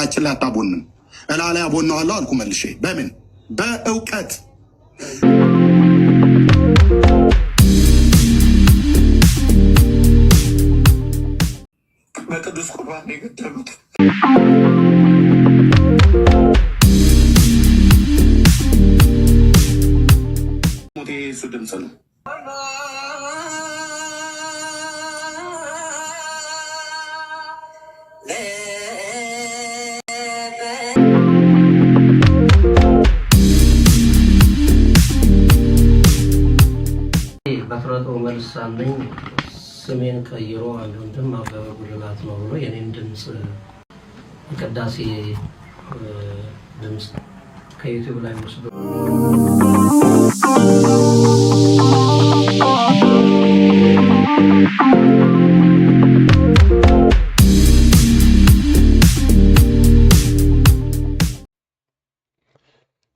እላያችን ላይ አታቦንም። እላ ላይ አቦነዋለሁ አልኩ መልሼ። በምን በእውቀት በቅዱስ ቁርባን የገደሉት ሞቴ እሱ ድምፅ ነው። በፍረቶ መልስ አለኝ። ስሜን ቀይሮ አንድ ወንድም አበበ ጉልላት ነው ብሎ የኔን ድምጽ ቅዳሴ ድምጽ ከዩቲዩብ ላይ ወስዶ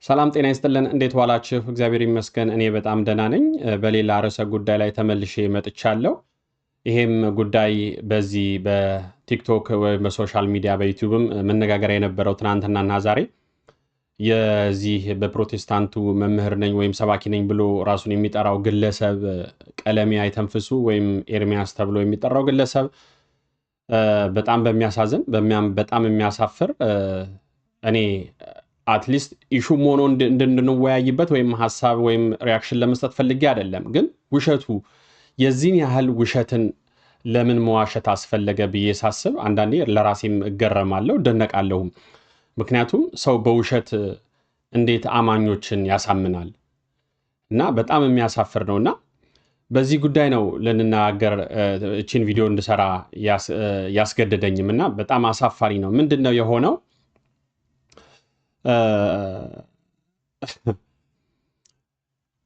ሰላም ጤና ይስጥልን። እንዴት ዋላችሁ? እግዚአብሔር ይመስገን እኔ በጣም ደህና ነኝ። በሌላ ርዕሰ ጉዳይ ላይ ተመልሼ መጥቻለሁ። ይሄም ጉዳይ በዚህ በቲክቶክ ወይም በሶሻል ሚዲያ በዩቲዩብም መነጋገሪያ የነበረው ትናንትናና ዛሬ የዚህ በፕሮቴስታንቱ መምህር ነኝ ወይም ሰባኪ ነኝ ብሎ ራሱን የሚጠራው ግለሰብ ቀለሜ አይተንፍሱ ወይም ኤርሚያስ ተብሎ የሚጠራው ግለሰብ በጣም በሚያሳዝን በጣም የሚያሳፍር እኔ አትሊስት ኢሹ ሆኖ እንድንወያይበት ወይም ሐሳብ ወይም ሪያክሽን ለመስጠት ፈልጌ አይደለም። ግን ውሸቱ የዚህን ያህል ውሸትን ለምን መዋሸት አስፈለገ ብዬ ሳስብ አንዳንዴ ለራሴም እገረማለሁ፣ እደነቃለሁም። ምክንያቱም ሰው በውሸት እንዴት አማኞችን ያሳምናል? እና በጣም የሚያሳፍር ነውና በዚህ ጉዳይ ነው ልንናገር እቺን ቪዲዮ እንድሰራ ያስገደደኝም እና በጣም አሳፋሪ ነው። ምንድነው የሆነው?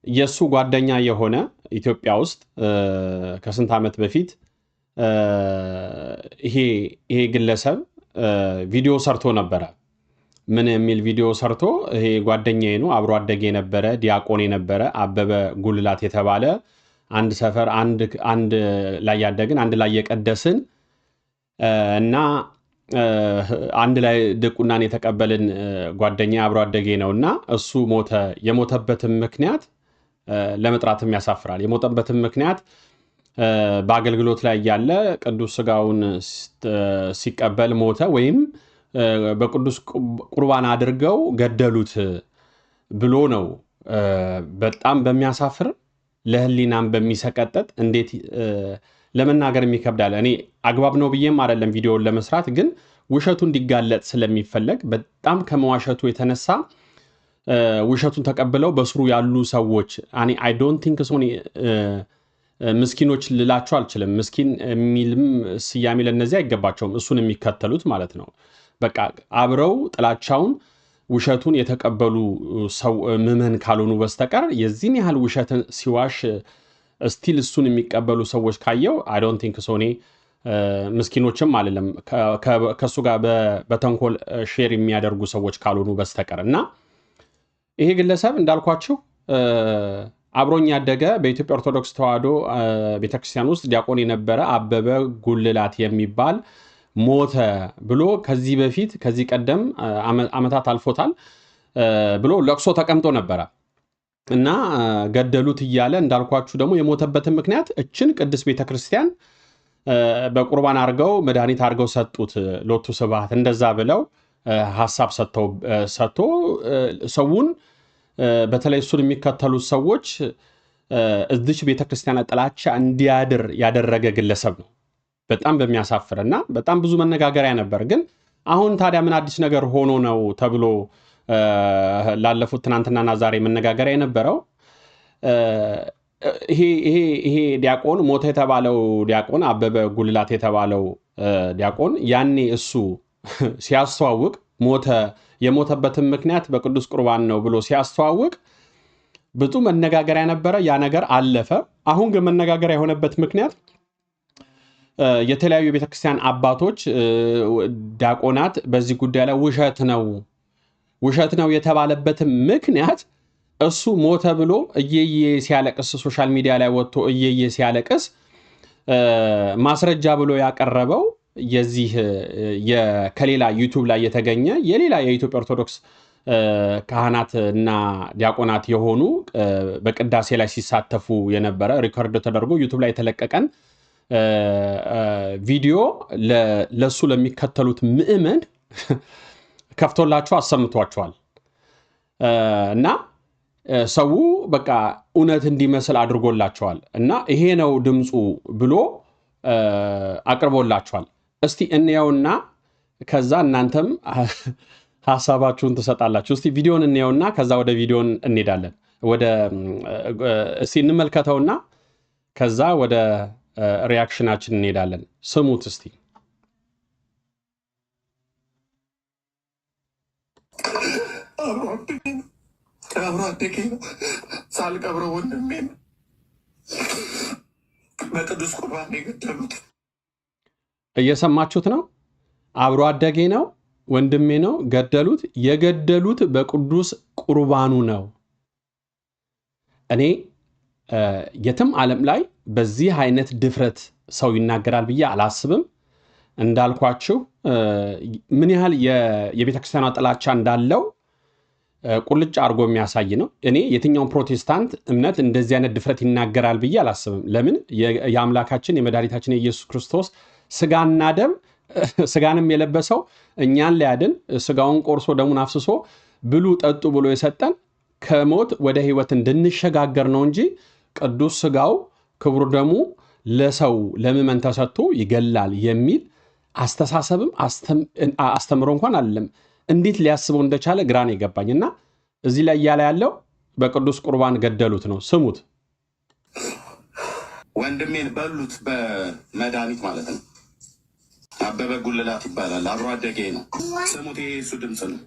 የሱ ጓደኛ የሆነ ኢትዮጵያ ውስጥ ከስንት ዓመት በፊት ይሄ ግለሰብ ቪዲዮ ሰርቶ ነበረ። ምን የሚል ቪዲዮ ሰርቶ ይሄ ጓደኛዬ ነው፣ አብሮ አደጌ ነበረ፣ ዲያቆን ነበረ፣ አበበ ጉልላት የተባለ አንድ ሰፈር አንድ ላይ ያደግን አንድ ላይ የቀደስን እና አንድ ላይ ድቁናን የተቀበልን ጓደኛ አብሮ አደጌ ነውና እሱ ሞተ። የሞተበትም ምክንያት ለመጥራትም ያሳፍራል። የሞተበትም ምክንያት በአገልግሎት ላይ ያለ ቅዱስ ሥጋውን ሲቀበል ሞተ፣ ወይም በቅዱስ ቁርባን አድርገው ገደሉት ብሎ ነው። በጣም በሚያሳፍር ለህሊናም በሚሰቀጠጥ እንዴት ለመናገር የሚከብዳል። እኔ አግባብ ነው ብዬም አይደለም ቪዲዮውን ለመስራት፣ ግን ውሸቱ እንዲጋለጥ ስለሚፈለግ በጣም ከመዋሸቱ የተነሳ ውሸቱን ተቀብለው በስሩ ያሉ ሰዎች አይ ዶንት ቲንክ ሶኒ ምስኪኖች ልላቸው አልችልም። ምስኪን የሚልም ስያሜ ለነዚህ አይገባቸውም። እሱን የሚከተሉት ማለት ነው። በቃ አብረው ጥላቻውን ውሸቱን የተቀበሉ ሰው ምዕመን ካልሆኑ በስተቀር የዚህን ያህል ውሸትን ሲዋሽ ስቲል እሱን የሚቀበሉ ሰዎች ካየው አይ ዶንት ቲንክ ሶኒ ምስኪኖችም አይደለም ከሱ ጋር በተንኮል ሼር የሚያደርጉ ሰዎች ካልሆኑ በስተቀር። እና ይሄ ግለሰብ እንዳልኳችሁ አብሮኝ ያደገ በኢትዮጵያ ኦርቶዶክስ ተዋሕዶ ቤተክርስቲያን ውስጥ ዲያቆን የነበረ አበበ ጉልላት የሚባል ሞተ ብሎ ከዚህ ቀደም ዓመታት አልፎታል ብሎ ለቅሶ ተቀምጦ ነበረ እና ገደሉት እያለ እንዳልኳችሁ ደግሞ የሞተበትን ምክንያት እችን ቅድስት ቤተክርስቲያን በቁርባን አድርገው መድኃኒት አድርገው ሰጡት፣ ሎቱ ስብሐት እንደዛ ብለው ሐሳብ ሰጥቶ ሰውን በተለይ እሱን የሚከተሉት ሰዎች እዚች ቤተክርስቲያን ጥላቻ እንዲያድር ያደረገ ግለሰብ ነው። በጣም በሚያሳፍር እና በጣም ብዙ መነጋገሪያ ነበር። ግን አሁን ታዲያ ምን አዲስ ነገር ሆኖ ነው ተብሎ ላለፉት ትናንትናና ዛሬ መነጋገሪያ የነበረው ይሄ ዲያቆን ሞተ የተባለው ዲያቆን አበበ ጉልላት የተባለው ዲያቆን ያኔ እሱ ሲያስተዋውቅ የሞተበትን ምክንያት በቅዱስ ቁርባን ነው ብሎ ሲያስተዋውቅ ብዙ መነጋገሪያ ነበረ። ያ ነገር አለፈ። አሁን ግን መነጋገሪያ የሆነበት ምክንያት የተለያዩ የቤተክርስቲያን አባቶች ዲያቆናት በዚህ ጉዳይ ላይ ውሸት ነው የተባለበትም ምክንያት እሱ ሞተ ብሎ እየየ ሲያለቅስ ሶሻል ሚዲያ ላይ ወጥቶ እየየ ሲያለቅስ ማስረጃ ብሎ ያቀረበው የዚህ ከሌላ ዩቲዩብ ላይ የተገኘ የሌላ የኢትዮጵያ ኦርቶዶክስ ካህናት እና ዲያቆናት የሆኑ በቅዳሴ ላይ ሲሳተፉ የነበረ ሪኮርድ ተደርጎ ዩቲዩብ ላይ የተለቀቀን ቪዲዮ ለሱ ለሚከተሉት ምዕመን ከፍቶላቸው አሰምቷቸዋል እና ሰው በቃ እውነት እንዲመስል አድርጎላቸዋል እና ይሄ ነው ድምፁ ብሎ አቅርቦላቸዋል። እስቲ እንየውና ከዛ እናንተም ሐሳባችሁን ትሰጣላችሁ። እስቲ ቪዲዮን እንየውና ከዛ ወደ ቪዲዮን እንሄዳለን። እስቲ እንመልከተውና ከዛ ወደ ሪያክሽናችን እንሄዳለን። ስሙት እስቲ። አብሮ አደጌ ነው። ሳልቀብረው ወንድሜ ነው በቅዱስ ቁርባን የገደሉት። እየሰማችሁት ነው። አብሮ አደጌ ነው፣ ወንድሜ ነው፣ ገደሉት። የገደሉት በቅዱስ ቁርባኑ ነው። እኔ የትም ዓለም ላይ በዚህ አይነት ድፍረት ሰው ይናገራል ብዬ አላስብም። እንዳልኳችሁ ምን ያህል የቤተክርስቲያኗ ጥላቻ እንዳለው ቁልጭ አድርጎ የሚያሳይ ነው። እኔ የትኛውን ፕሮቴስታንት እምነት እንደዚህ አይነት ድፍረት ይናገራል ብዬ አላስብም። ለምን? የአምላካችን የመድኃኒታችን የኢየሱስ ክርስቶስ ስጋና ደም ስጋንም የለበሰው እኛን ሊያድን ስጋውን ቆርሶ ደሙን አፍስሶ ብሉ ጠጡ ብሎ የሰጠን ከሞት ወደ ሕይወት እንድንሸጋገር ነው እንጂ ቅዱስ ስጋው ክቡር ደሙ ለሰው ለምዕመን ተሰጥቶ ይገላል የሚል አስተሳሰብም አስተምሮ እንኳን አይደለም። እንዴት ሊያስበው እንደቻለ ግራን የገባኝና እዚህ ላይ እያለ ያለው በቅዱስ ቁርባን ገደሉት ነው። ስሙት። ወንድሜን በሉት በመድኃኒት ማለት ነው። አበበ ጉልላት ይባላል። አብሮ አደጌ ነው። ስሙት። ይሄ የሱ ድምፅ ነው።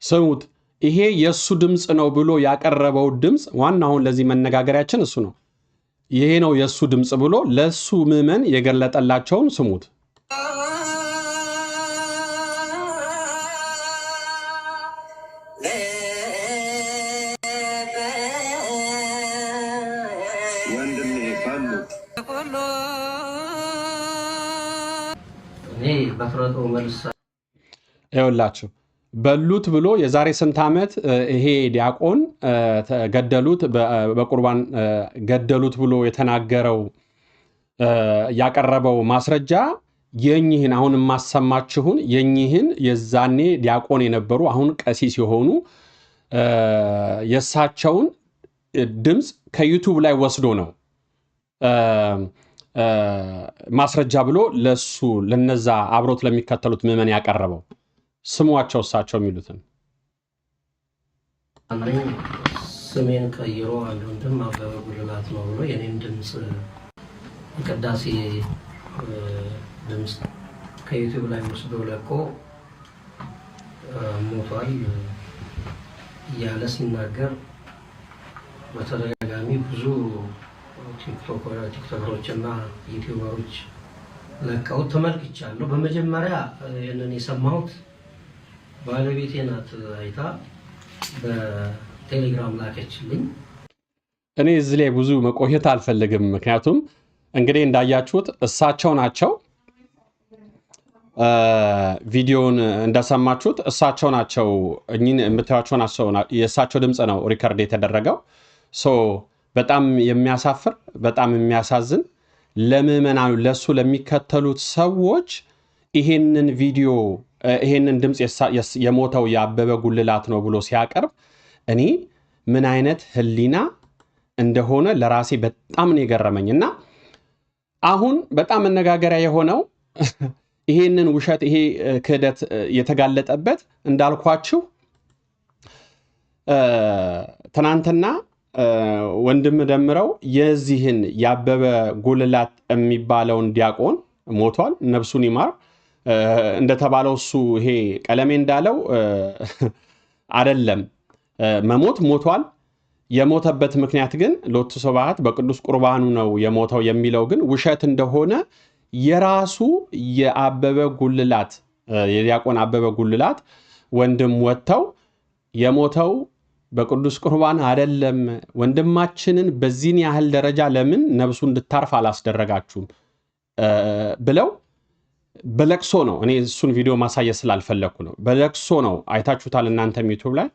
ስሙት። ይሄ የእሱ ድምፅ ነው ብሎ ያቀረበው ድምፅ ዋናውን ለዚህ መነጋገሪያችን እሱ ነው። ይሄ ነው የእሱ ድምፅ ብሎ ለእሱ ምዕመን የገለጠላቸውን ስሙት። ይኸውላችሁ በሉት ብሎ የዛሬ ስንት ዓመት ይሄ ዲያቆን ገደሉት በቁርባን ገደሉት ብሎ የተናገረው ያቀረበው ማስረጃ የኚህን አሁን የማሰማችሁን የኚህን የዛኔ ዲያቆን የነበሩ አሁን ቀሲስ የሆኑ የእሳቸውን ድምፅ ከዩቱብ ላይ ወስዶ ነው ማስረጃ ብሎ ለሱ ለነዛ አብሮት ለሚከተሉት ምዕመን ያቀረበው። ስሟቸው እሳቸው የሚሉትን ስሜን ቀይሮ አንድ ወንድም አበበ ጉልላት ነው ብሎ የኔን ድምፅ ቅዳሴ ድምፅ ከዩቲዩብ ላይ ወስዶ ለቆ ሞቷል እያለ ሲናገር በተደጋጋሚ ብዙ ቲክቶከሮች እና ዩቲዩበሮች ለቀው ተመልክቻለሁ። በመጀመሪያ ይህንን የሰማሁት ባለቤቴ ናት አይታ በቴሌግራም ላከችልኝ። እኔ እዚህ ላይ ብዙ መቆየት አልፈልግም። ምክንያቱም እንግዲህ እንዳያችሁት እሳቸው ናቸው፣ ቪዲዮን እንደሰማችሁት እሳቸው ናቸው። እኚህን የምታዩቸው ናቸው። የእሳቸው ድምፅ ነው ሪከርድ የተደረገው። በጣም የሚያሳፍር በጣም የሚያሳዝን ለምዕመናኑ ለሱ ለሚከተሉት ሰዎች ይሄንን ቪዲዮ ይሄንን ድምፅ የሞተው የአበበ ጉልላት ነው ብሎ ሲያቀርብ እኔ ምን አይነት ሕሊና እንደሆነ ለራሴ በጣም ነው የገረመኝ። እና አሁን በጣም መነጋገሪያ የሆነው ይሄንን ውሸት ይሄ ክህደት የተጋለጠበት እንዳልኳችሁ ትናንትና ወንድም ደምረው የዚህን የአበበ ጉልላት የሚባለውን ዲያቆን ሞቷል፣ ነፍሱን ይማር እንደተባለው እሱ ይሄ ቀለሜ እንዳለው አይደለም፣ መሞት ሞቷል። የሞተበት ምክንያት ግን ሎቱ ስብሐት በቅዱስ ቁርባኑ ነው የሞተው የሚለው ግን ውሸት እንደሆነ የራሱ የአበበ ጉልላት የዲያቆን አበበ ጉልላት ወንድም ወጥተው የሞተው በቅዱስ ቁርባን አይደለም፣ ወንድማችንን በዚህን ያህል ደረጃ ለምን ነፍሱ እንድታርፍ አላስደረጋችሁም ብለው በለቅሶ ነው። እኔ እሱን ቪዲዮ ማሳየት ስላልፈለኩ ነው። በለቅሶ ነው አይታችሁታል እናንተም ዩቲዩብ ላይ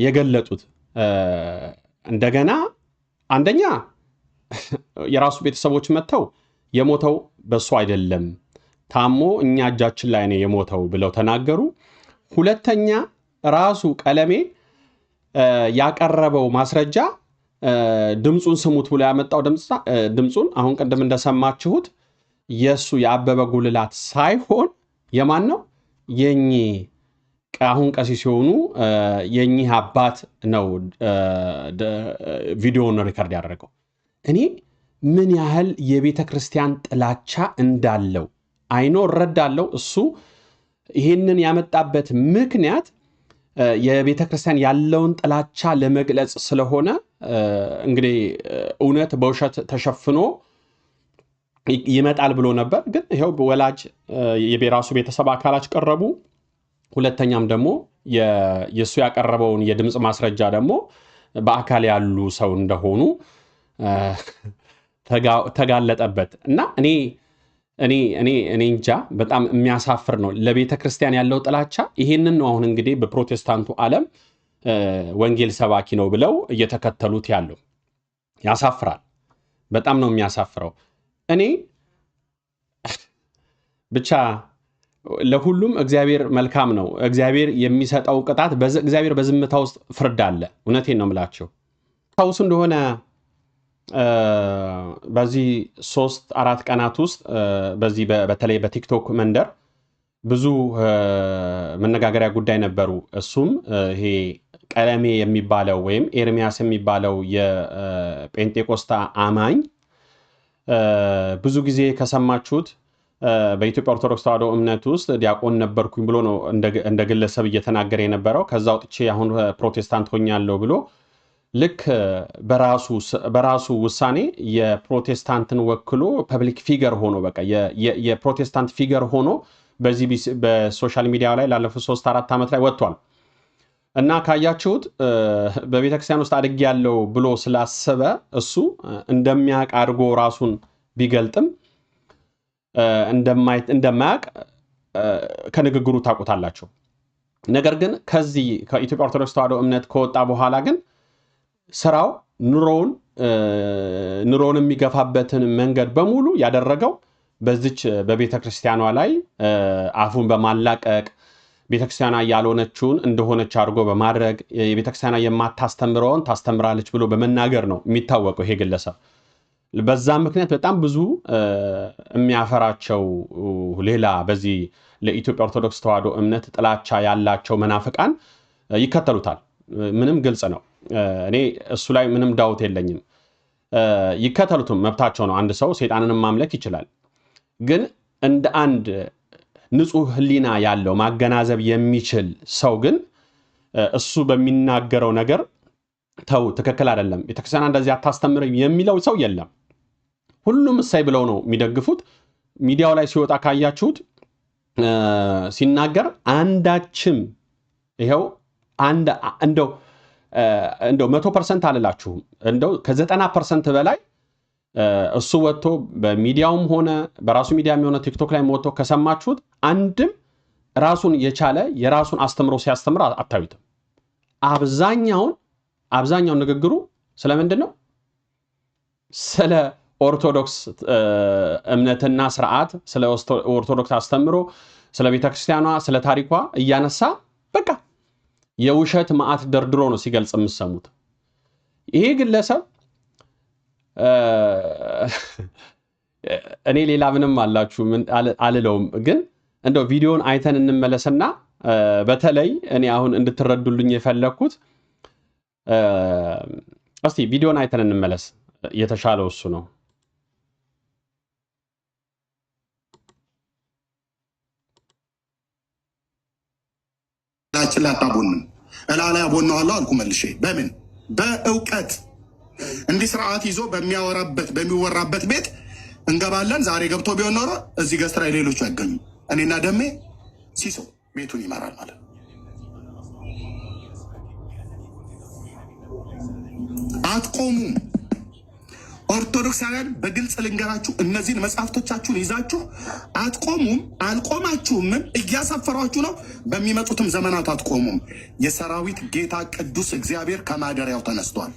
የገለጡት። እንደገና አንደኛ የራሱ ቤተሰቦች መጥተው የሞተው በሱ አይደለም ታሞ እኛ እጃችን ላይ ነው የሞተው ብለው ተናገሩ። ሁለተኛ ራሱ ቀለሜ ያቀረበው ማስረጃ ድምጹን ስሙት ብሎ ያመጣው ድምጹን አሁን ቀደም እንደሰማችሁት የሱ የአበበ ጉልላት ሳይሆን የማን ነው? የኚህ አሁን ቀሲስ ሲሆኑ የኚህ አባት ነው ቪዲዮውን ሪከርድ ያደረገው። እኔ ምን ያህል የቤተ ክርስቲያን ጥላቻ እንዳለው አይኖ እረዳለሁ። እሱ ይህንን ያመጣበት ምክንያት የቤተ ክርስቲያን ያለውን ጥላቻ ለመግለጽ ስለሆነ እንግዲህ እውነት በውሸት ተሸፍኖ ይመጣል ብሎ ነበር። ግን ይሄው ወላጅ የራሱ ቤተሰብ አካላች ቀረቡ። ሁለተኛም ደግሞ የሱ ያቀረበውን የድምጽ ማስረጃ ደግሞ በአካል ያሉ ሰው እንደሆኑ ተጋለጠበት እና እኔ እንጃ በጣም የሚያሳፍር ነው። ለቤተ ክርስቲያን ያለው ጥላቻ ይሄንን ነው። አሁን እንግዲህ በፕሮቴስታንቱ ዓለም ወንጌል ሰባኪ ነው ብለው እየተከተሉት ያለው ያሳፍራል። በጣም ነው የሚያሳፍረው። እኔ ብቻ ለሁሉም እግዚአብሔር መልካም ነው። እግዚአብሔር የሚሰጠው ቅጣት እግዚአብሔር በዝምታ ውስጥ ፍርድ አለ። እውነቴን ነው የምላችሁ። ታውስ እንደሆነ በዚህ 3-4 ቀናት ውስጥ በዚህ በተለይ በቲክቶክ መንደር ብዙ መነጋገሪያ ጉዳይ ነበሩ። እሱም ይሄ ቀለሜ የሚባለው ወይም ኤርሚያስ የሚባለው የጴንጤቆስታ አማኝ ብዙ ጊዜ ከሰማችሁት በኢትዮጵያ ኦርቶዶክስ ተዋሕዶ እምነት ውስጥ ዲያቆን ነበርኩኝ ብሎ ነው እንደ ግለሰብ እየተናገረ የነበረው። ከዛ ወጥቼ አሁን ፕሮቴስታንት ሆኛለሁ ብሎ ልክ በራሱ ውሳኔ የፕሮቴስታንትን ወክሎ ፐብሊክ ፊገር ሆኖ በቃ የፕሮቴስታንት ፊገር ሆኖ በዚህ በሶሻል ሚዲያ ላይ ላለፉት 3-4 ዓመት ላይ ወጥቷል እና ካያችሁት በቤተክርስቲያን ውስጥ አድግ ያለው ብሎ ስላሰበ እሱ እንደሚያውቅ አድርጎ ራሱን ቢገልጥም እንደማያውቅ ከንግግሩ ታውቁታላችሁ። ነገር ግን ከዚህ ከኢትዮጵያ ኦርቶዶክስ ተዋሕዶ እምነት ከወጣ በኋላ ግን ስራው ኑሮውን የሚገፋበትን መንገድ በሙሉ ያደረገው በዚች በቤተ ክርስቲያኗ ላይ አፉን በማላቀቅ ቤተክርስቲያኗ ያልሆነችውን እንደሆነች አድርጎ በማድረግ የቤተክርስቲያኗ የማታስተምረውን ታስተምራለች ብሎ በመናገር ነው የሚታወቀው ይሄ ግለሰብ። በዛም ምክንያት በጣም ብዙ የሚያፈራቸው ሌላ በዚህ ለኢትዮጵያ ኦርቶዶክስ ተዋሕዶ እምነት ጥላቻ ያላቸው መናፍቃን ይከተሉታል። ምንም ግልጽ ነው። እኔ እሱ ላይ ምንም ዳውት የለኝም። ይከተሉትም መብታቸው ነው። አንድ ሰው ሰይጣንንም ማምለክ ይችላል። ግን እንደ አንድ ንጹህ ሕሊና ያለው ማገናዘብ የሚችል ሰው ግን እሱ በሚናገረው ነገር ተው ትክክል አይደለም፣ ቤተክርስቲያን እንደዚህ አታስተምርም የሚለው ሰው የለም። ሁሉም እሳይ ብለው ነው የሚደግፉት። ሚዲያው ላይ ሲወጣ ካያችሁት ሲናገር አንዳችም ይሄው እንደው 100% አልላችሁም እንደው ከ90% በላይ እሱ ወጥቶ በሚዲያውም ሆነ በራሱ ሚዲያ የሚሆነ ቲክቶክ ላይ ወጥቶ ከሰማችሁት አንድም ራሱን የቻለ የራሱን አስተምሮ ሲያስተምር አታዩትም። አብዛኛው ንግግሩ ስለምንድን ነው? ስለ ኦርቶዶክስ እምነትና ስርዓት፣ ስለ ኦርቶዶክስ አስተምሮ፣ ስለ ቤተክርስቲያኗ፣ ስለ ታሪኳ እያነሳ በቃ የውሸት ማዕት ደርድሮ ነው ሲገልጽ የምሰሙት። ይሄ ግለሰብ እኔ ሌላ ምንም አላችሁ አልለውም፣ ግን እንደው ቪዲዮን አይተን እንመለስና በተለይ እኔ አሁን እንድትረዱልኝ የፈለኩት እስቲ ቪዲዮን አይተን እንመለስ። የተሻለው እሱ ነው። ላችን ላታቦንም እላላ ያቦነዋለሁ አልኩ መልሼ። በምን በእውቀት እንዲህ ስርዓት ይዞ በሚወራበት ቤት እንገባለን። ዛሬ ገብቶ ቢሆን ኖሮ እዚህ ገስት ላይ ሌሎቹ አይገኙ። እኔና ደሜ ሲሶ ቤቱን ይመራል ማለት አትቆሙም። ኦርቶዶክሳውያን በግልጽ ልንገራችሁ፣ እነዚህን መጽሐፍቶቻችሁን ይዛችሁ አትቆሙም፣ አልቆማችሁም፣ እያሳፈሯችሁ ነው። በሚመጡትም ዘመናት አትቆሙም። የሰራዊት ጌታ ቅዱስ እግዚአብሔር ከማደሪያው ተነስቷል።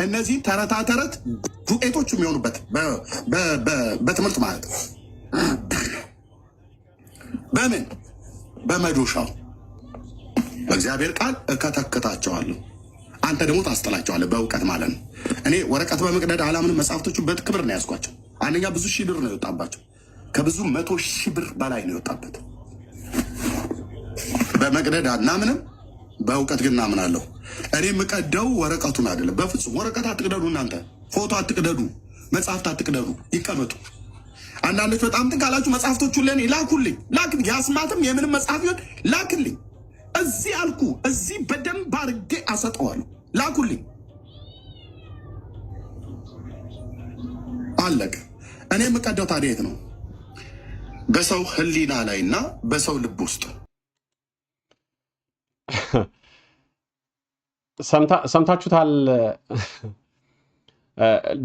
እነዚህ ተረታ ተረት ዱቄቶች የሚሆኑበት በትምህርት ማለት በምን በመዶሻው በእግዚአብሔር ቃል እከተክታቸዋለሁ፣ አንተ ደግሞ ታስጥላቸዋለህ በእውቀት ማለት ነው። እኔ ወረቀት በመቅደድ አላምንም። መጽሐፍቶቹ በክብር ነው ያዝኳቸው። አንደኛ ብዙ ሺህ ብር ነው የወጣባቸው፣ ከብዙ 100,000 ብር በላይ ነው የወጣበት። በመቅደድ አናምንም፣ በእውቀት ግን እናምናለሁ። እኔ የምቀደው ወረቀቱን አይደለም። በፍጹም ወረቀት አትቅደዱ፣ እናንተ ፎቶ አትቅደዱ፣ መጽሐፍት አትቅደዱ፣ ይቀመጡ። አንዳንዶች በጣም ጥንቃላችሁ መጽሐፍቶቹን ለእኔ ላኩልኝ፣ የአስማትም የምንም መጽሐፍ ይሆን ላክልኝ። እዚህ አልኩ፣ እዚህ በደንብ አድርጌ አሰጠዋለሁ፣ ላኩልኝ፣ አለቀ። እኔ የምቀደው ታዲያ የት ነው? በሰው ሕሊና ላይ እና በሰው ልብ ውስጥ። ሰምታችሁታል፣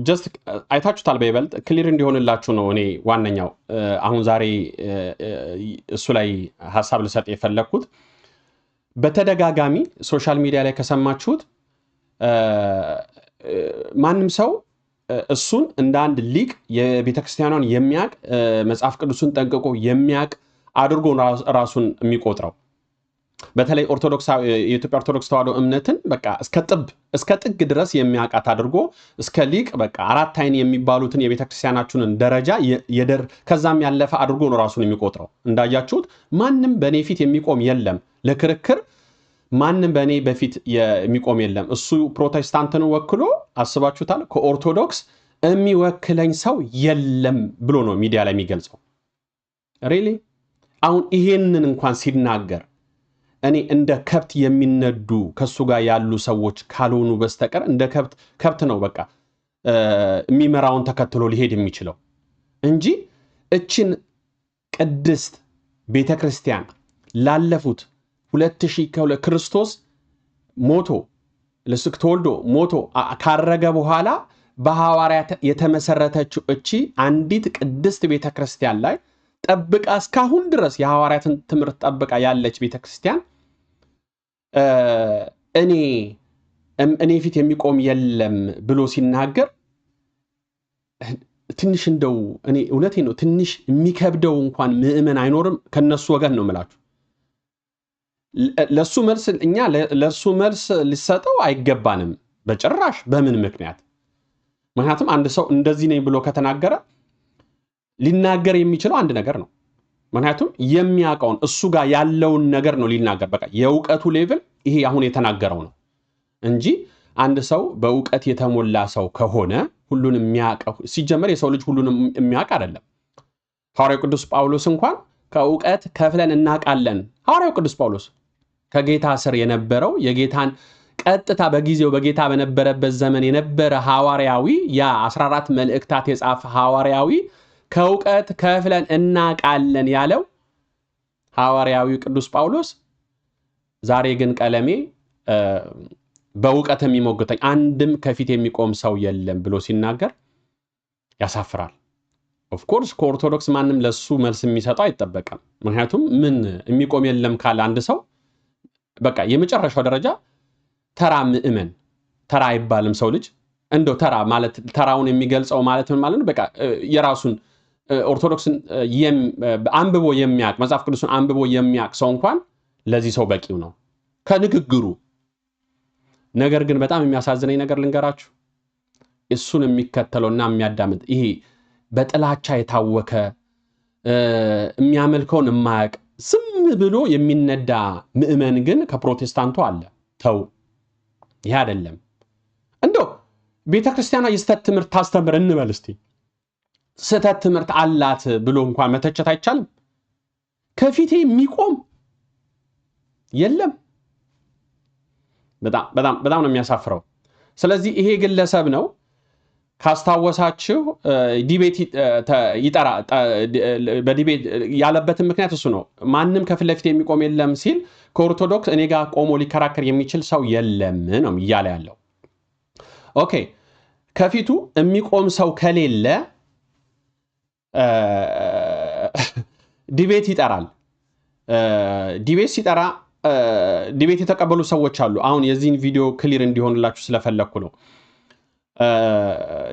ጀስት አይታችሁታል። በይበልጥ ክሊር እንዲሆንላችሁ ነው እኔ ዋነኛው አሁን ዛሬ እሱ ላይ ሀሳብ ልሰጥ የፈለግኩት። በተደጋጋሚ ሶሻል ሚዲያ ላይ ከሰማችሁት ማንም ሰው እሱን እንደ አንድ ሊቅ የቤተክርስቲያኗን የሚያቅ መጽሐፍ ቅዱስን ጠንቅቆ የሚያቅ አድርጎ ራሱን የሚቆጥረው በተለይ የኢትዮጵያ ኦርቶዶክስ ተዋሕዶ እምነትን በቃ እስከ ጥግ ድረስ የሚያውቃት አድርጎ እስከ ሊቅ በቃ 4 አይን የሚባሉትን የቤተክርስቲያናችንን ደረጃ ከዛም ያለፈ አድርጎ ነው ራሱን የሚቆጥረው። እንዳያችሁት ማንም በእኔ ፊት የሚቆም የለም፣ ለክርክር ማንም በእኔ በፊት የሚቆም የለም። እሱ ፕሮቴስታንትን ወክሎ አስባችሁታል፣ ከኦርቶዶክስ የሚወክለኝ ሰው የለም ብሎ ነው ሚዲያ ላይ የሚገልጸው። ሪሊ አሁን ይሄንን እንኳን ሲናገር እኔ እንደ ከብት የሚነዱ ከሱ ጋር ያሉ ሰዎች ካልሆኑ በስተቀር እንደ ከብት ነው በቃ የሚመራውን ተከትሎ ሊሄድ የሚችለው እንጂ እችን ቅድስት ቤተክርስቲያን ላለፉት 2000 ክርስቶስ ሞቶ ለስክ ተወልዶ ሞቶ ካረገ በኋላ በሐዋርያት የተመሰረተችው እቺ አንዲት ቅድስት ቤተክርስቲያን ላይ ጠብቃ እስካሁን ድረስ የሐዋርያትን ትምህርት ጠብቃ ያለች ቤተክርስቲያን እኔ ፊት የሚቆም የለም ብሎ ሲናገር ትንሽ እንደው እኔ እውነቴ ነው ትንሽ የሚከብደው እንኳን ምእመን አይኖርም ከነሱ ወገን ነው የምላችሁ። ለሱ መልስ ሊሰጠው አይገባንም በጭራሽ በምን ምክንያት? ምክንያቱም አንድ ሰው እንደዚህ ነኝ ብሎ ከተናገረ ሊናገር የሚችለው አንድ ነገር ነው። ምክንያቱም የሚያውቀውን እሱ ጋር ያለውን ነገር ነው ሊናገር። በቃ የእውቀቱ ሌቭል ይሄ አሁን የተናገረው ነው እንጂ አንድ ሰው በእውቀት የተሞላ ሰው ከሆነ ሁሉን የሚያውቀው ሲጀመር የሰው ልጅ ሁሉንም የሚያውቅ አይደለም። ሐዋርያው ቅዱስ ጳውሎስ እንኳን ከእውቀት ከፍለን እናውቃለን። ሐዋርያው ቅዱስ ጳውሎስ ከጌታ ስር የነበረው የጌታን ቀጥታ በጊዜው በጌታ በነበረበት ዘመን የነበረ ሐዋርያዊ ያ 14 መልእክታት የጻፈ ሐዋርያዊ ከእውቀት ከፍለን እናውቃለን ያለው ሐዋርያዊው ቅዱስ ጳውሎስ ዛሬ ግን ቀለሜ በእውቀት የሚሞግተኝ አንድም ከፊት የሚቆም ሰው የለም ብሎ ሲናገር ያሳፍራል። ኦፍኮርስ ከኦርቶዶክስ ማንም ለሱ መልስ የሚሰጠው አይጠበቅም። ምክንያቱም ምን የሚቆም የለም ካለ አንድ ሰው በቃ የመጨረሻው ደረጃ ተራ ምእመን፣ ተራ አይባልም ሰው ልጅ እንደው ተራ ማለት ተራውን የሚገልጸው ማለት ምን ማለት ነው? በቃ የራሱን ኦርቶዶክስን አንብቦ የሚያቅ መጽሐፍ ቅዱስን አንብቦ የሚያቅ ሰው እንኳን ለዚህ ሰው በቂው ነው ከንግግሩ። ነገር ግን በጣም የሚያሳዝነኝ ነገር ልንገራችሁ፣ እሱን የሚከተለውና የሚያዳምጥ ይሄ በጥላቻ የታወከ የሚያመልከውን የማያቅ ዝም ብሎ የሚነዳ ምእመን ግን ከፕሮቴስታንቱ አለ። ተው፣ ይሄ አይደለም። እንደው ቤተክርስቲያኗ የስተት ትምህርት ታስተምር እንበል እስቲ። ስተት ትምህርት አላት ብሎ እንኳን መተቸት አይቻልም። ከፊቴ የሚቆም የለም። በጣም ነው የሚያሳፍረው። ስለዚህ ይሄ ግለሰብ ነው ካስታወሳችሁ ዲቤት በዲቤት ያለበትን ምክንያት እሱ ነው። ማንም ከፊት ለፊት የሚቆም የለም ሲል ከኦርቶዶክስ እኔ ጋር ቆሞ ሊከራከር የሚችል ሰው የለም ነው እያለ ያለው። ኦኬ ከፊቱ የሚቆም ሰው ከሌለ ዲቤት ይጠራል። ዲቤት ሲጠራ ዲቤት የተቀበሉ ሰዎች አሉ። አሁን የዚህን ቪዲዮ ክሊር እንዲሆንላችሁ ስለፈለኩ ነው።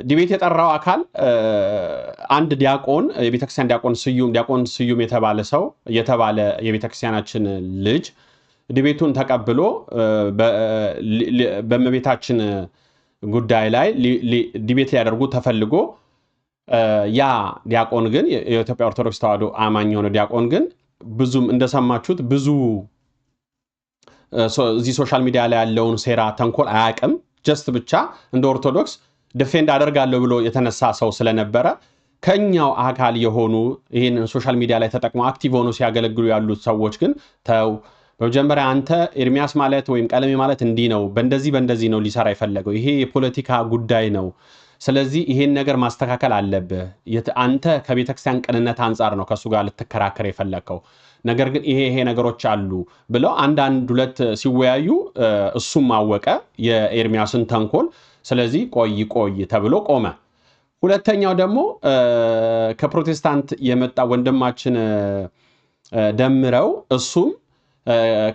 ዲቤት የጠራው አካል አንድ ዲያቆን የቤተክርስቲያን ዲያቆን ስዩም የተባለ የቤተክርስቲያናችን ልጅ ዲቤቱን ተቀብሎ በእመቤታችን ጉዳይ ላይ ዲቤት ሊያደርጉ ተፈልጎ ያ ዲያቆን ግን የኢትዮጵያ ኦርቶዶክስ ተዋሕዶ አማኝ የሆነ ዲያቆን ግን ብዙም እንደሰማችሁት ብዙ እዚህ ሶሻል ሚዲያ ላይ ያለውን ሴራ ተንኮል አያውቅም። ጀስት ብቻ እንደ ኦርቶዶክስ ዲፌንድ አደርጋለሁ ብሎ የተነሳ ሰው ስለነበረ ከኛው አካል የሆኑ ይህን ሶሻል ሚዲያ ላይ ተጠቅመው አክቲቭ ሆኖ ሲያገለግሉ ያሉት ሰዎች ግን ተው፣ በመጀመሪያ አንተ ኤርሚያስ ማለት ወይም ቀለሜ ማለት እንዲህ ነው፣ በእንደዚህ ነው ሊሰራ የፈለገው፣ ይሄ የፖለቲካ ጉዳይ ነው፣ ስለዚህ ይሄን ነገር ማስተካከል አለብህ፣ አንተ ከቤተክርስቲያን ቅንነት አንጻር ነው ከሱ ጋር ልትከራከር የፈለከው፣ ነገር ግን ይሄ ነገሮች አሉ ብለው አንዳንድ ሁለት ሲወያዩ እሱም አወቀ የኤርሚያስን ተንኮል። ስለዚህ ቆይ ተብሎ ቆመ። ሁለተኛው ደግሞ ከፕሮቴስታንት የመጣ ወንድማችን ደምረው እሱም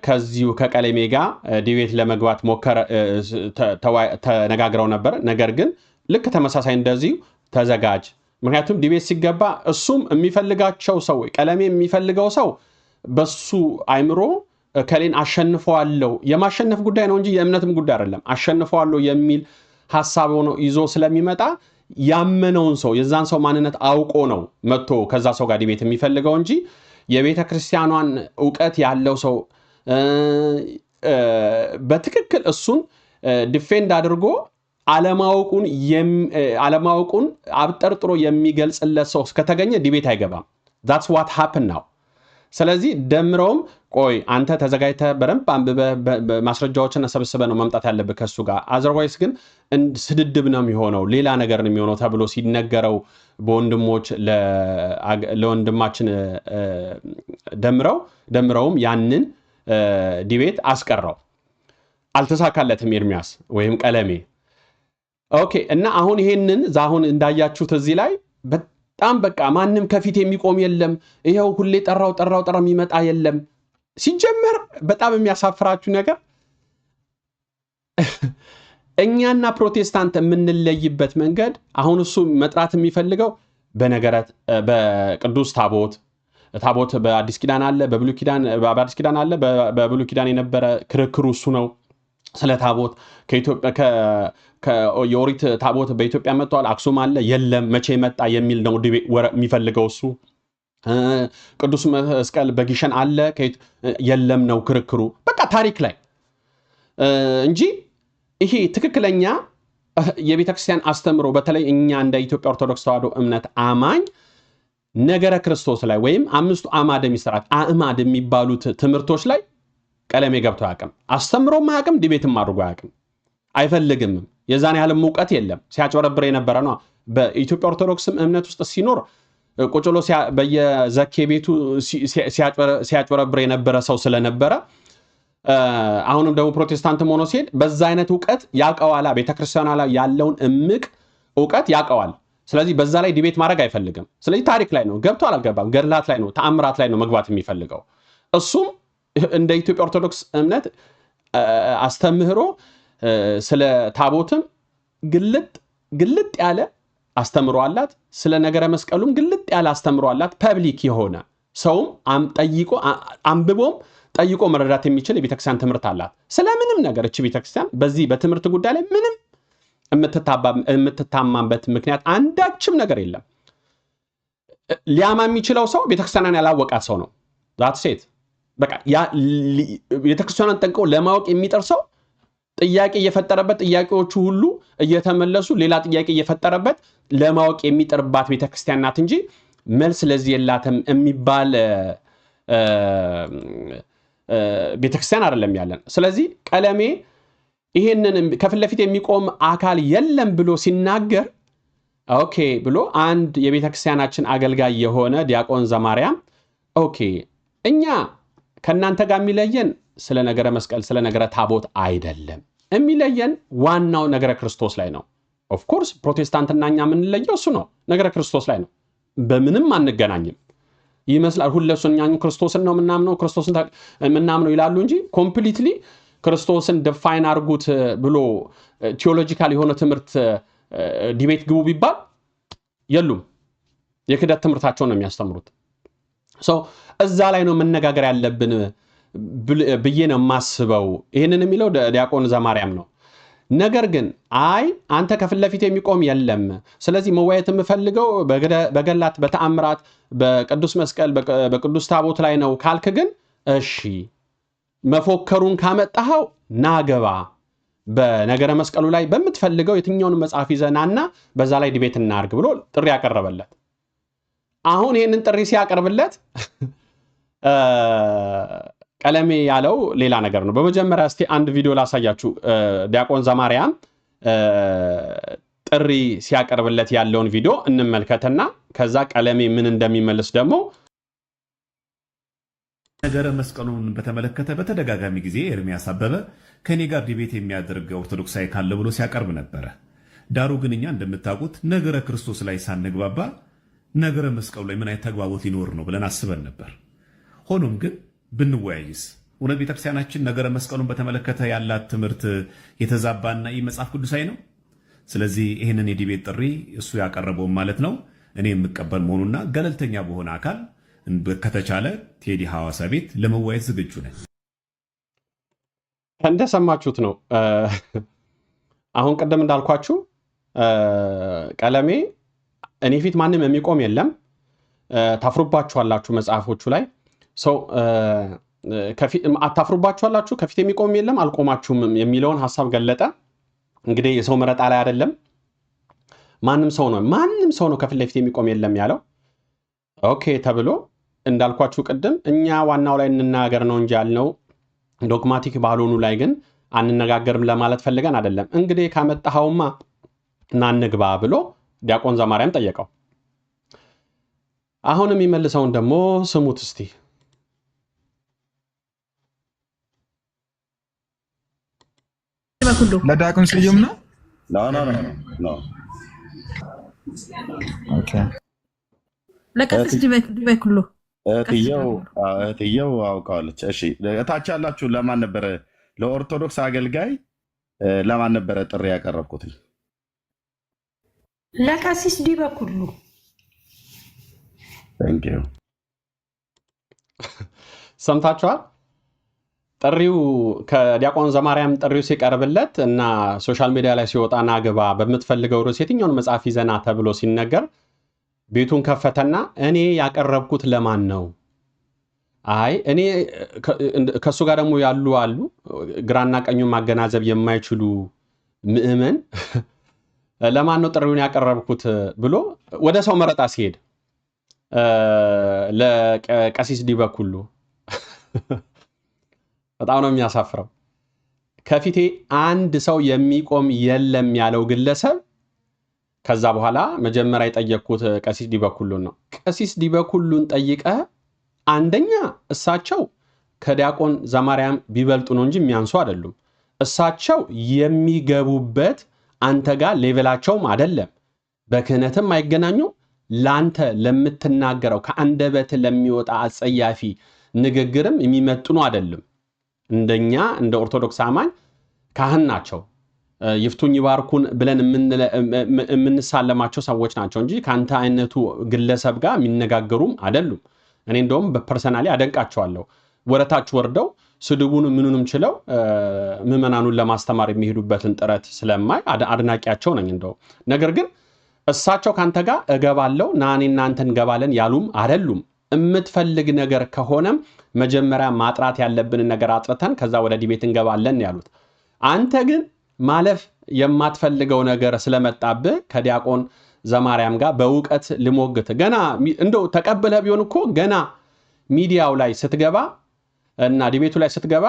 ከዚሁ ከቀለሜ ጋር ዲቤት ለመግባት ተነጋግረው ነበር። ነገር ግን ልክ ተመሳሳይ እንደዚሁ ተዘጋጅ፣ ምክንያቱም ዲቤት ሲገባ እሱም የሚፈልጋቸው ሰው ቀለሜ የሚፈልገው ሰው በሱ አይምሮ ከሌን አሸንፈዋለሁ የማሸነፍ ጉዳይ ነው እንጂ የእምነትም ጉዳይ አይደለም። አሸንፈዋለሁ የሚል ሐሳብ ሆኖ ይዞ ስለሚመጣ ያመነውን ሰው የዛን ሰው ማንነት አውቆ ነው መጥቶ ከዛ ሰው ጋር ዲቤት የሚፈልገው እንጂ የቤተ ክርስቲያኗን ዕውቀት ያለው ሰው በትክክል እሱን ዲፌንድ አድርጎ አለማወቁን አብጠርጥሮ የሚገልጽለት ሰው እስከተገኘ ዲቤት አይገባም። that's what happened now። ስለዚህ ደምረውም ቆይ አንተ ተዘጋጅተህ በደንብ አንብበህ ማስረጃዎችን ሰብስበህ ነው መምጣት ያለብህ ከሱ ጋር፣ አዘርዋይስ ግን ስድድብ ነው የሚሆነው፣ ሌላ ነገር ነው የሚሆነው ተብሎ ሲነገረው ለወንድማችን ደምረውም ያንን ዲቤት አስቀረው። አልተሳካለትም ኤርሚያስ ወይም ቀለሜ። ኦኬ። እና አሁን ይሄንን ዛሁን እንዳያችሁት እዚህ ላይ በጣም በቃ ማንም ከፊት የሚቆም የለም፣ ይሄው ሁሌ ጠራው የሚመጣ የለም። ሲጀመር በጣም የሚያሳፍራችሁ ነገር እኛና ፕሮቴስታንት የምንለይበት መንገድ አሁን እሱ መጥራት የሚፈልገው በቅዱስ ታቦት በአዲስ ኪዳን አለ፣ በአዲስ ኪዳን አለ። በብሉይ ኪዳን የነበረ ክርክሩ እሱ ነው። ስለ ታቦት የኦሪት ታቦት በኢትዮጵያ መጥቷል፣ አክሱም አለ የለም፣ መቼ መጣ የሚል ነው የሚፈልገው እሱ። ቅዱስ መስቀል በጊሸን አለ የለም ነው ክርክሩ። በቃ ታሪክ ላይ እንጂ ይሄ ትክክለኛ የቤተክርስቲያን አስተምሮ በተለይ እኛ እንደ ኢትዮጵያ ኦርቶዶክስ ተዋሕዶ እምነት አማኝ ነገረ ክርስቶስ ላይ ወይም አምስቱ አዕማደ ምስጢራት አዕማድ የሚባሉት ትምህርቶች ላይ ቀለሜ ገብቶ አያውቅም። አስተምሮም አያውቅም፣ ዲቤትም አድርጎ አያውቅም፣ አይፈልግም። የዛን ያህልም እውቀት የለም። ሲያጭበረብር የነበረ ነው። በኢትዮጵያ ኦርቶዶክስም እምነት ውስጥ ሲኖር ቁጭሎ በየዘኬ ቤቱ ሲያጭበረብር የነበረ ሰው ስለነበረ አሁንም ደግሞ ፕሮቴስታንትም ሆኖ ሲሄድ በዛ አይነት እውቀት ያቀዋላ ቤተክርስቲያኗ ላይ ያለውን እምቅ እውቀት ያቀዋል። ስለዚህ በዛ ላይ ዲቤት ማድረግ አይፈልግም። ስለዚህ ታሪክ ላይ ነው ገብቶ አልገባም፣ ገድላት ላይ ነው ተአምራት ላይ ነው መግባት የሚፈልገው። እሱም እንደ ኢትዮጵያ ኦርቶዶክስ እምነት አስተምህሮ ስለ ታቦትም ግልጥ ያለ አስተምሮ አላት። ስለ ነገረ መስቀሉም ግልጥ ያለ አስተምሮ አላት። ፐብሊክ የሆነ ሰውም አንብቦም ጠይቆ መረዳት የሚችል የቤተክርስቲያን ትምህርት አላት። ስለምንም ነገር እቺ ቤተክርስቲያን በዚህ በትምህርት ጉዳይ ላይ ምንም የምትታማበት ምክንያት አንዳችም ነገር የለም። ሊያማ የሚችለው ሰው ቤተክርስቲያንን ያላወቃት ሰው ነው። ዛት ሴት በቃ ቤተክርስቲያንን ጠንቅቆ ለማወቅ የሚጠር ሰው ጥያቄ እየፈጠረበት ጥያቄዎቹ ሁሉ እየተመለሱ ሌላ ጥያቄ እየፈጠረበት ለማወቅ የሚጠርባት ቤተክርስቲያን ናት እንጂ መልስ ለዚህ የላትም የሚባል ቤተክርስቲያን አይደለም ያለን። ስለዚህ ቀለሜ ይሄንን ከፊት ለፊት የሚቆም አካል የለም ብሎ ሲናገር ኦኬ ብሎ አንድ የቤተክርስቲያናችን አገልጋይ የሆነ ዲያቆን ዘማርያም ኦኬ እኛ ከናንተ ጋር የሚለየን ስለ ነገረ መስቀል ስለ ነገረ ታቦት አይደለም፣ የሚለየን ዋናው ነገረ ክርስቶስ ላይ ነው። ኦፍ ኮርስ ፕሮቴስታንትና እኛ የምንለየው እሱ ነው፣ ነገረ ክርስቶስ ላይ ነው። በምንም አንገናኝም ይመስላል። ሁለሱን እኛ ክርስቶስን ነው ምናምነው ክርስቶስን ምናምነው ይላሉ እንጂ ኮምፕሊትሊ ክርስቶስን ዲፋይን አድርጉት ብሎ ቲዮሎጂካል የሆነ ትምህርት ዲቤት ግቡ ቢባል የሉም። የክደት ትምህርታቸውን ነው የሚያስተምሩት። እዛ ላይ ነው መነጋገር ያለብን ብዬ ነው የማስበው። ይህንን የሚለው ዲያቆን ዘማርያም ነው። ነገር ግን አይ አንተ ከፊት ለፊት የሚቆም የለም፣ ስለዚህ መወያየት የምፈልገው በገላት በተአምራት በቅዱስ መስቀል በቅዱስ ታቦት ላይ ነው ካልክ ግን እሺ መፎከሩን ካመጣኸው ናገባ በነገረ መስቀሉ ላይ በምትፈልገው የትኛውን መጽሐፍ ይዘናና በዛ ላይ ዲቤት እናርግ ብሎ ጥሪ ያቀረበለት። አሁን ይህንን ጥሪ ሲያቀርብለት ቀለሜ ያለው ሌላ ነገር ነው። በመጀመሪያ እስቲ አንድ ቪዲዮ ላሳያችሁ። ዲያቆን ዘማርያም ጥሪ ሲያቀርብለት ያለውን ቪዲዮ እንመልከትና ከዛ ቀለሜ ምን እንደሚመልስ ደግሞ ነገረ መስቀሉን በተመለከተ በተደጋጋሚ ጊዜ ኤርሚያስ አበበ ከኔ ጋር ዲቤት የሚያደርግ ኦርቶዶክሳዊ ካለ ብሎ ሲያቀርብ ነበረ። ዳሩ ግን እኛ እንደምታውቁት ነገረ ክርስቶስ ላይ ሳንግባባ ነገረ መስቀሉ ላይ ምን አይነት ተግባቦት ሊኖር ነው ብለን አስበን ነበር። ሆኖም ግን ብንወያይስ እውነት ቤተክርስቲያናችን ነገረ መስቀሉን በተመለከተ ያላት ትምህርት የተዛባና መጽሐፍ ቅዱሳዊ ነው? ስለዚህ ይህንን የዲቤት ጥሪ እሱ ያቀረበው ማለት ነው እኔ የምቀበል መሆኑና ገለልተኛ በሆነ አካል ከተቻለ ቴዲ ሐዋሳ ቤት ለመወያየት ዝግጁ ነኝ። እንደሰማችሁት ነው። አሁን ቀደም እንዳልኳችሁ ቀለሜ እኔ ፊት ማንም የሚቆም የለም፣ ታፍሩባችኋላችሁ መጽሐፎቹ ላይ ሰው አታፍሩባችኋላችሁ፣ ከፊት የሚቆም የለም አልቆማችሁም የሚለውን ሐሳብ ገለጠ። እንግዲህ የሰው መረጣ ላይ አይደለም፣ ማንም ሰው ነው ከፊት ለፊት የሚቆም የለም ያለው። ኦኬ ተብሎ እንዳልኳችሁ ቅድም እኛ ዋናው ላይ እንናገር ነው እንጂ ያልነው ዶግማቲክ ባልሆኑ ላይ ግን አንነጋገርም ለማለት ፈልገን አይደለም። እንግዲህ ካመጣኸውማ እና እንግባ ብሎ ዲያቆን ዘማርያም ጠየቀው። አሁን የሚመልሰውን ደግሞ ስሙት እስቲ። ለዲያቆን ስዩም ነው ነው ኦኬ ለቀሲስ ዲበኩሉ እህትየው አውቃለች። እሺ እታች ያላችሁ ለማን ነበረ? ለኦርቶዶክስ አገልጋይ ለማን ነበረ ጥሪ ያቀረብኩት? ለቀሲስ ዲበኩሉ። ታንኪዩ። ሰምታችኋል? ጥሪው ከዲያቆን ዘማርያም ጥሪው ሲቀርብለት እና ሶሻል ሚዲያ ላይ ሲወጣና ግባ በምትፈልገው ርዕስ የትኛውን መጽሐፍ ይዘና ተብሎ ሲነገር ቤቱን ከፈተና እኔ ያቀረብኩት ለማን ነው? አይ እኔ ከሱ ጋር ደግሞ ያሉ አሉ ግራና ቀኙን ማገናዘብ የማይችሉ ምእመን ለማን ነው ጥሪውን ያቀረብኩት ብሎ ወደ ሰው መረጣ ሲሄድ ለቀሲስ ዲበኩሉ በጣም ነው የሚያሳፍረው። ከፊቴ አንድ ሰው የሚቆም የለም ያለው ግለሰብ ከዛ በኋላ መጀመሪያ የጠየቅኩት ቀሲስ ዲበኩሉን ነው። ቀሲስ ዲበኩሉን ጠይቀ አንደኛ እሳቸው ከዲያቆን ዘማርያም ቢበልጡ ነው እንጂ የሚያንሱ አይደሉም። እሳቸው የሚገቡበት አንተ ጋር ሌቨላቸውም አይደለም፣ በክህነትም አይገናኙ። ላንተ ለምትናገረው ከአንደበት ለሚወጣ አጸያፊ ንግግርም የሚመጥኑ አይደለም። እንደኛ እንደ ኦርቶዶክስ አማኝ ካህን ናቸው። ይፍቱኝ ይባርኩን ብለን የምንሳለማቸው ሰዎች ናቸው እንጂ ከአንተ አይነቱ ግለሰብ ጋር የሚነጋገሩም አይደሉም። እኔ እንደውም በፐርሰናሊ አደንቃቸዋለሁ። ወረታች ወርደው ስድቡን ምኑንም ችለው ምዕመናኑን ለማስተማር የሚሄዱበትን ጥረት ስለማይ አድናቂያቸው ነኝ እንደው። ነገር ግን እሳቸው ካንተ ጋር እገባለሁ ናኔ እናንተ እንገባለን ያሉም አይደሉም። የምትፈልግ ነገር ከሆነም መጀመሪያ ማጥራት ያለብንን ነገር አጥርተን ከዛ ወደ ዲቤት እንገባለን ያሉት። አንተ ግን ማለፍ የማትፈልገው ነገር ስለመጣብህ ከዲያቆን ዘማርያም ጋር በእውቀት ልሞግት ገና እንደው ተቀብለህ ቢሆን እኮ ገና ሚዲያው ላይ ስትገባ እና ዲቤቱ ላይ ስትገባ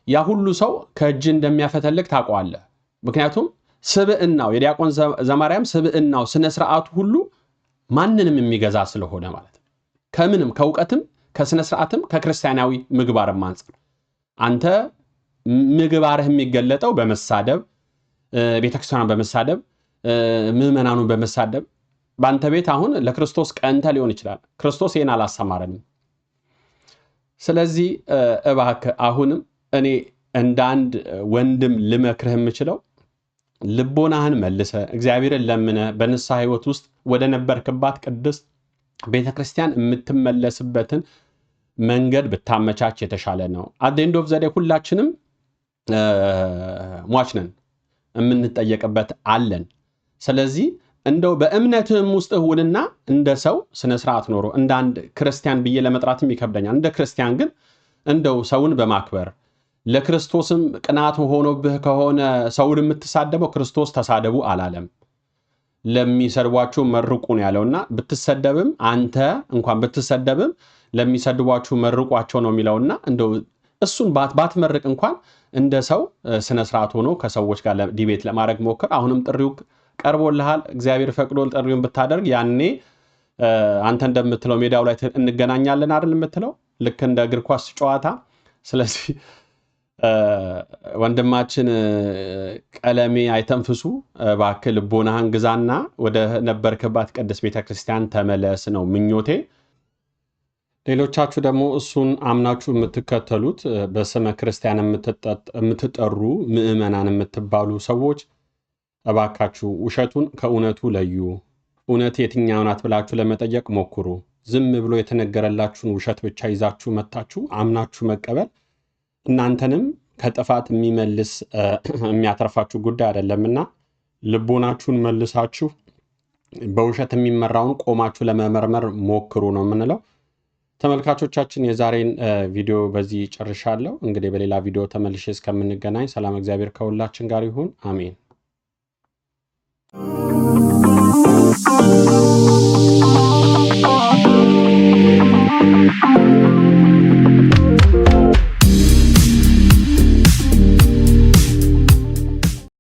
ያ ሁሉ ሰው ከእጅ እንደሚያፈተልግ ታውቀዋለህ። ምክንያቱም ስብዕናው የዲያቆን ዘማርያም ስብዕናው ስነ ስርዓቱ ሁሉ ማንንም የሚገዛ ስለሆነ ማለት ነው። ከምንም ከእውቀትም ከስነ ስርዓትም ከክርስቲያናዊ ምግባርም አንፃር አንተ ምግባርህ የሚገለጠው በመሳደብ ቤተክርስቲያንን በመሳደብ ምዕመናኑን በመሳደብ በአንተ ቤት አሁን ለክርስቶስ ቀንተ ሊሆን ይችላል። ክርስቶስ ይህን አላስተማረንም። ስለዚህ እባክህ አሁንም እኔ እንደ አንድ ወንድም ልመክርህ የምችለው ልቦናህን መልሰ እግዚአብሔርን ለምነ በንስሐ ህይወት ውስጥ ወደ ነበርክባት ቅድስት ቤተክርስቲያን የምትመለስበትን መንገድ ብታመቻች የተሻለ ነው። አት ኤንድ ኦፍ ዘ ዴይ ሁላችንም ሟች ነን፣ የምንጠየቅበት አለን። ስለዚህ እንደው በእምነትህም ውስጥ ሁንና እንደ ሰው ስነ ስርዓት ኖሮ እንደ አንድ ክርስቲያን ብዬ ለመጥራትም ይከብደኛል። እንደ ክርስቲያን ግን እንደው ሰውን በማክበር ለክርስቶስም ቅናት ሆኖብህ ከሆነ ሰውን የምትሳደበው ክርስቶስ ተሳደቡ አላለም። ለሚሰድቧችሁ መርቁ ነው ያለውና ብትሰደብም አንተ እንኳን ብትሰደብም ለሚሰድቧችሁ መርቋቸው ነው የሚለውና እንደው እሱን ባትመርቅ እንኳን እንደ ሰው ስነ ስርዓት ሆኖ ከሰዎች ጋር ዲቤት ለማድረግ ሞክር። አሁንም ጥሪው ቀርቦልሃል። እግዚአብሔር ፈቅዶ ጥሪውን ብታደርግ ያኔ አንተ እንደምትለው ሜዳው ላይ እንገናኛለን አይደል የምትለው ልክ እንደ እግር ኳስ ጨዋታ። ስለዚህ ወንድማችን ቀለሜ አይተንፍሱ እባክህ ልቦናህን ግዛና ወደ ነበርክባት ቅድስት ቤተክርስቲያን ተመለስ ነው ምኞቴ። ሌሎቻችሁ ደግሞ እሱን አምናችሁ የምትከተሉት በስመ ክርስቲያን የምትጠሩ ምዕመናን የምትባሉ ሰዎች እባካችሁ ውሸቱን ከእውነቱ ለዩ። እውነት የትኛው ናት ብላችሁ ለመጠየቅ ሞክሩ። ዝም ብሎ የተነገረላችሁን ውሸት ብቻ ይዛችሁ መታችሁ አምናችሁ መቀበል እናንተንም ከጥፋት የሚመልስ የሚያተርፋችሁ ጉዳይ አይደለምና ልቦናችሁን መልሳችሁ በውሸት የሚመራውን ቆማችሁ ለመመርመር ሞክሩ ነው የምንለው። ተመልካቾቻችን የዛሬን ቪዲዮ በዚህ ጨርሻለሁ። እንግዲህ በሌላ ቪዲዮ ተመልሼ እስከምንገናኝ ሰላም እግዚአብሔር ከሁላችን ጋር ይሁን። አሜን።